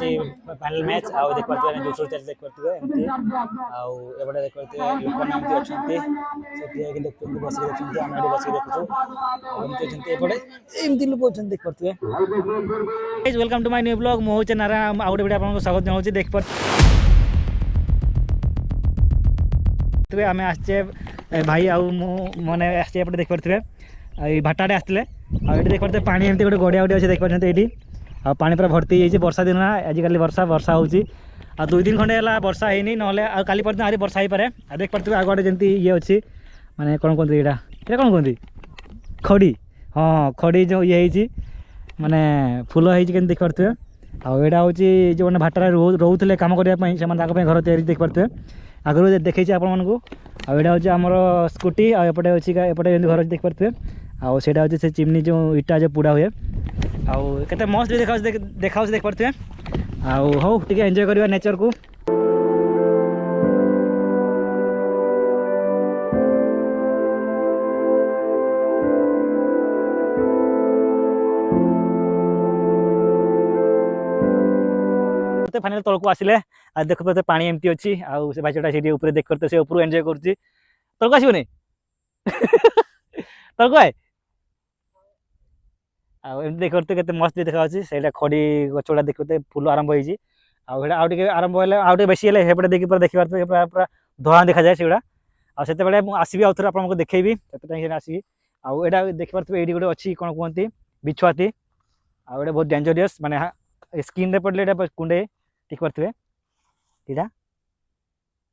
Final match आउ देख पार्थिबे जोशोर चल देख पार्थिबे एमती आउ एबडे देख पार्थिबे लोक एमती अछंती सेठी आके देखते बस के देखते हम एडी बस के देखछु एमती अछंती एबडे एमती लोक अछंती देख पार्थिबे। Guys welcome to my new blog मो होचे नारा आउट वीडियो आपन को स्वागत जनाउची देख पार्थिबे आमे आछे भाई आउ मने आछे एपटे देख पार्थिबे आई भाटाडे आस्तिले आ एटी देख पार्थिबे पानी एमती गोटे गडिया गडिया अछि देख पाछन्ते एटी आ पानी पूरा भर्ती होइछि वर्षा दिन आजिकल वर्षा होउछि आ 2 दिन खंडे हला वर्षा हेनी नले आ काली परदिन आरि वर्षा हे पारे आ देख पार्थिबे आगडे जेंती ये अछि माने कोन कोन एटा कोन कोन खड़ी हां खड़ी जो ये हेछि माने फूल हेछि केन देख पार्थिबे आ एटा होछि जो माने भाटारे रहउथले काम करिया पई से माने ताको पई घर तयारी देख पार्थिबे आगरो देखैछि आपन मानको आ एटा होछि हमर स्कूटी आ एपटे होछि एपटे जेंती घर देख पार्थिबे आ सेटा होछि से चिमनी जो इटा जो पुडा हुए आउ केते मस्त देखाउ देख पार्थिबे आउ हो टिके एन्जॉय करबा नेचर को। फाइनल तलको आसिले आ देखो तो पानी एमती अछि आ से बाचटा सेठी ऊपर देख करते से ऊपर एन्जॉय करछि तलको आसीबो नै तलको आय आ एमती देख करते केते मस्त देखा अछि सेटा खड़ी गछोडा देखते फूल आरंभ होइछि आ हेडा आउट के आरंभ होले आउट बेसी हेले हेपडे देखि पर देखि पारते पूरा धोआ देखा जाय सेडा आ सेते बेले मु आसीबी आउथरा आपन को देखेबी सेते हे आसी आ एडा देखि पारते एडी गोटे अछि कोन कोंती बिछुआती आ एडा बहुत डेंजरस माने स्किन रे पडले एडा कुंडे देख पारते एडा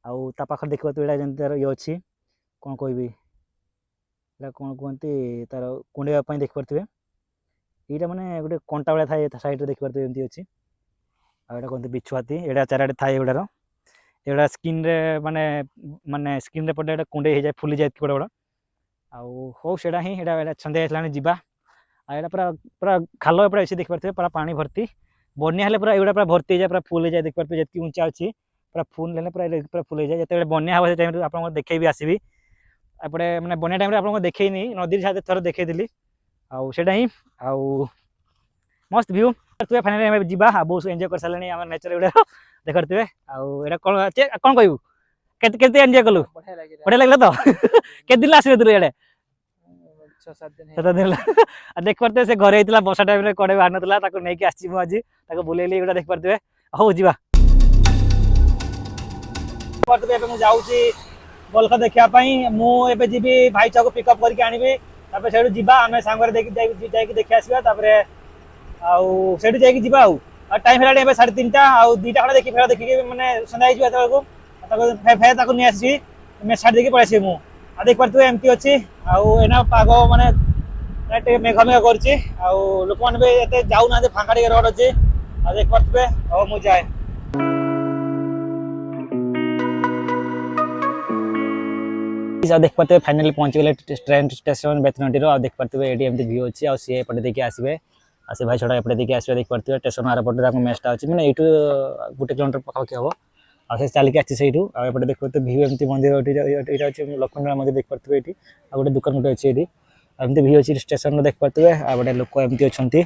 आ ता पाखर देख पारते एडा जंतर यो अछि कोन कहबी एडा कोन कोंती तार कुंडे पई देख पारते एटा माने गोटे कंटा वाला थाए साइड रे देख पारते एमती अछि आ एटा कोंती बिछुआती एडा चाराडे थाए एडारो एडा स्किन रे माने स्किन रे पडे एडा कुंडे हे जाय फुली जाय बड़ बड़ आ हो सेडा ही एडा छंदे आइलानी जिबा आ एडा पूरा खालो एपडा एसे देख पारते पूरा पानी भर्ती बन्या हेले पूरा एडा पूरा भर्ती जाय पूरा फुल जाय देख पारते जति ऊंचा अछि पूरा फुल लेले पूरा फुल जाय जते बन्या हवा से टाइम रे आपन को देखेबी आसीबी एपडे माने बन्या टाइम रे आपन को देखेनी नदी साथे थोर देखे दिली आ सेडा ही आ मस्त व्यू करते फाइनली हम जिबा आ बहुत एन्जॉय कर सालनी हमर नेचर एडा देख करते आ एडा कोन कहबू केते एन्जॉय कलु बढ़िया लागला तो केते दिन आसीबे तू एडे 6-7 दिन आ देख पारते से घरे हितला बसा टाइम रे कड़े बानतला ताको नै के आछि मु आजी ताको बुलेली एडा देख पारते हो जिबा पारते एबे मु जाउची बलका देखिया पई मु एबे जिबी भाई चाको पिकअप करके आनिबे तापर सेडू जिबा हमें सांगरे देखि जाई देखि आसीबा तापर आउ सेडू जाई जिबा आ टाइम हेलाडे एबे 3:30 आ 2टा खडा देखि फेरा देखि माने संध्या जिबा ताको ताको फे ताको नि आसी मैं छाड़ देके पळासी मु आ देख पारतु एमती अछि आ एना पागो माने एटे मेघ करछि आ लोक माने बे एते जाउ ना दे फांकाडी रोड अछि आ देख पारतु ओ मु जाय इसा देख पारते फाइनली पहुंच गेले ट्रेन स्टेशन बेतनटी रो आ देख पारतु एडी एमती व्यू अछि आ से पटे देखि आसीबे आ से भाई छोड़ा एपटे देखि आसीबे देख पारतु स्टेशन आर पटे ताको मेस्टा अछि माने एटू 1 किलोमीटर पाखा के हो आ से चाली के आछि सेठू आ एपटे देख पारतु व्यू एमती मंदिर एटा अछि लक्ष्मण मंदिर देख पारतु एटी आ गोटे दुकान गोटे अछि एटी एमती व्यू अछि स्टेशन रो देख पारतु आ बडे लोक एमती अछंती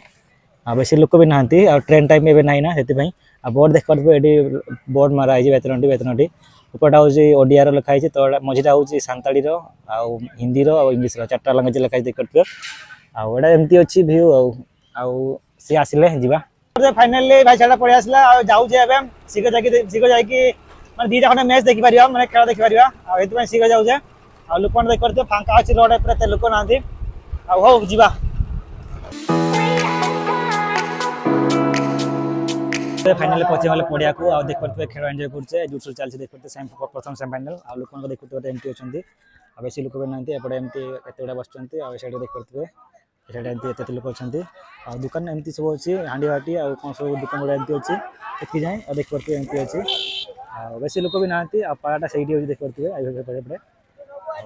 आ बेसी लोक भी नाहंती आ ट्रेन टाइम एबे नाही ना हेति पई आ बोर्ड देख पारतु एटी बोर्ड मारा आइ बेतनटी उपटा होछि ओडिया रो लिखा आइछि तो मझिटा होछि सांताली रो आ हिंदी रो आ इंग्लिश रो चारटा लैंग्वेज लिखा आइ देख पारतु आ ओडा एमती अछि व्यू आ से आसिले जिबा फाइनली भाई छाड़ा पळे आसला आ जाउ जे एबे सिगो जाकी माने दीटा खने मैच देखि परिया माने खेल देखि परिया आ एतु पय सिगो जाउ जे आ लोकन देख करते फांका अछि रोड पर ते लोक नांती आ हो जिबा फाइनली पहुंचे वाले पड़िया को आ देख करते खेल एन्जॉय करछे जुसुल चलछे देख करते सेम प्रथम सेम फाइनल आ लोकन को देख करते एमटी अछंती आ बेसी लोक भी नांती एपडे एमटी एतेडा बसचंती आ साइड देख करते एटा एमती एते लोक अछंती आ दुकान एमती सब अछि हांडी बाटी आ कोन सब दुकान गोडा एमती अछि एति जाय आ देख करते एमती अछि आ बेसी लोक भी नांती आ पाराटा सैडी देख करते आ पड़े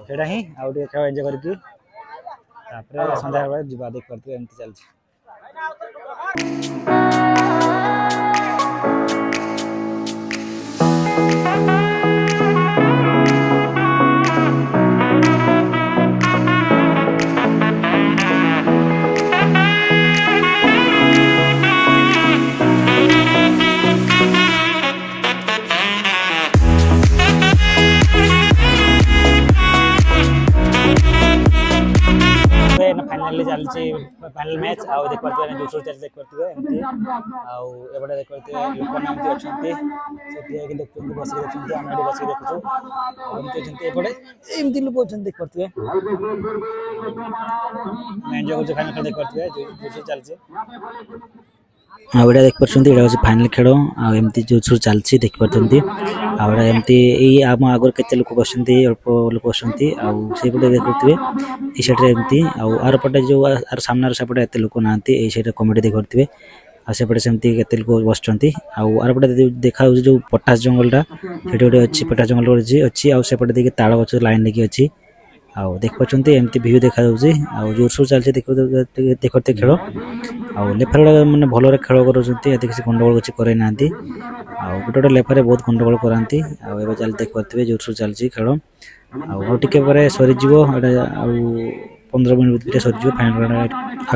सेटा ही आ खेल एन्जॉय करकी तापर संध्या बेला जिबा देख करते एमती चलछि। फाइनल मैच आ देख पारथबे जोशोर चल देख पारथबे एमती आ एबडे देख पारथबे लोक माने एमती अछंती सेठी के देखते बस के देखते हम एडी बस के देखछु एमती अछंती एबडे एमती लोक अछंती देख पारथबे मैं जो कुछ फाइनल देख पारथबे जोशोर चलছে आउडा देख पारछंती एडा होची फाइनल खेळ आ एमती जोशोर चलछि देख पारछंती आउडा एमती ए आम आगर केते लोक बसंती अल्प लोक बसंती आ से पटे देख पारथबे ए साइड रे एमती आ आर पटे जो आर सामने से पटे एते लोक नांती ए साइड कॉमेडी देख पारथबे आ से पटे सेमती केते लोक बसचंती आ आर पटे देखा हो जो पटास जंगलटा सेठी ओटे अछि पटास जंगल अछि आ से पटे देखि ताळ गछ लाइन लेके अछि आ देख पारछंती एमती व्यू देखा जाउछि आ जोरसोर चलछि देखते खेळ आ लेफर माने भलो रे खेळ करछंती एते किसी गंडगोल किछि करे नांती आ गोटे लेफर बहुत गंडगोल करांती आ एबे चल देख पारथबे जोरसोर चलछि खेळ आ टिके परे सरी जिवो एटा आ 15 मिनिट भितर सरी जिवो फाइनल आ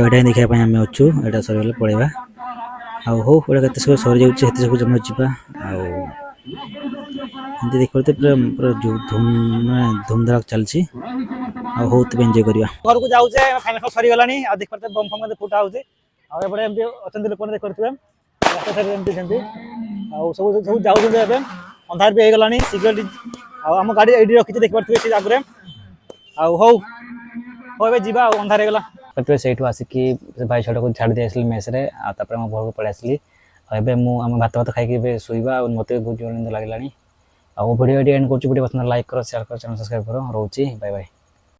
एटा देखा पय हम अछु एटा सरी गेले पळेबा आ हो एटा कते सरी जाउछि हेते सब जम जिबा आ देख पारते पूरा जो धूमधाक चलछि आ बहुत एंजॉय करिया घर को जाउ जे फाइनल सरी गलानी आ देख पारते बम फम फुटा होउछि आ एबडे एमती अचंती लोक देख करथबे रास्ता साइड एमती सेमती आ सब जाउ जे एबे अंधार भी हे गलानी सिक्योरिटी आ हम गाड़ी एडी रखि देख पारथबे से आगरे आ हो एबे जीवा अंधार हे गला परते सेठु आसी कि भाई छोटा को छाड़ दे आसली मेस रे आ तापर हम घर को पळे आसली आ एबे मु हम भात भात खाइ के सोइबा आ मते बहुत जोर निंद लागलानी आ वीडियो एंड करछु वीडियो पसंद लाइक करो शेयर करो चैनल सब्सक्राइब करो रहउची बाय बाय।